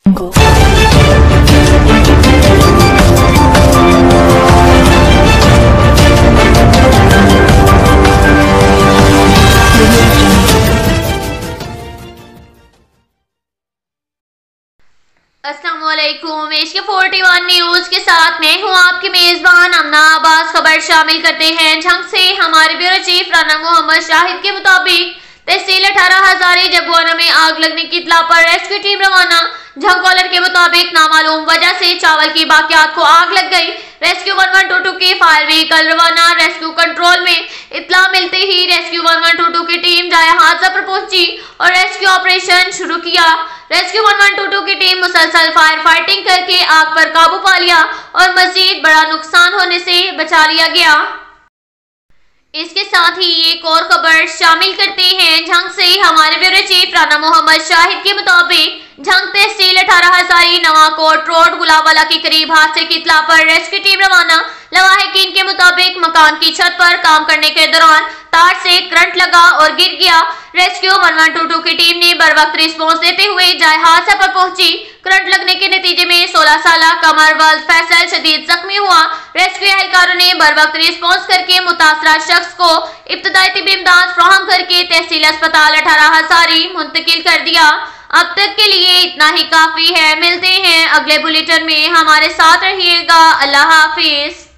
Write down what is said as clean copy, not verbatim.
अस्सलामुअलैकुम। इश्क 41 न्यूज के साथ मैं हूं आपकी मेजबान अमना अब्बास। खबर शामिल करते हैं झंग से। हमारे ब्यूरो चीफ राना मोहम्मद शाहिद के मुताबिक तहसील 18 हजारी जबुआना में आग लगने की इत्तला पर रेस्क्यू टीम रवाना। झंग कॉलर के मुताबिक नामालूम वजह से चावल की बाकियात को आग लग गई। रेस्क्यू 1122 की फायर व्हीकल रवाना। रेस्क्यू कंट्रोल में इत्तला मिलते ही रेस्क्यू 1122 की टीम जाए हादसा पर पहुंची और रेस्क्यू ऑपरेशन शुरू किया। रेस्क्यू 1122 की टीम मुसलसल फायर फाइटिंग करके आग पर काबू पा लिया और मजीद बड़ा नुकसान होने से बचा लिया गया। इसके साथ ही एक और खबर शामिल करते हैं झंग से। हमारे ब्यूरो चीफ राना मोहम्मद शाहिद के मुताबिक झंग तहसील 18 हजारी नवाकोट रोड गुलाबवाला के करीब हादसे की इत्तला पर रेस्क्यू टीम रवाना। लवाहिकीन के मुताबिक मकान की छत पर काम करने के दौरान तार से करंट लगा और गिर गया। रेस्क्यू 1122 की टीम ने बर वक्त रिस्पॉन्स देते हुए जाए हादसा पर पहुंची। करंट लगने के नतीजे में 16 साल कमरवल फैसल शदीद जख्मी हुआ। रेस्क्यू एहलकारों ने बर वक्त रिस्पॉन्स करके मुतासरा शख्स को इब्तदाई तिब्बी इमदाद फराहम करके तहसील अस्पताल 18 हजारी मुंतकिल कर दिया। अब तक के लिए इतना ही काफी है। मिलते हैं अगले बुलेटिन में, हमारे साथ रहिएगा। अल्लाह हाफिज।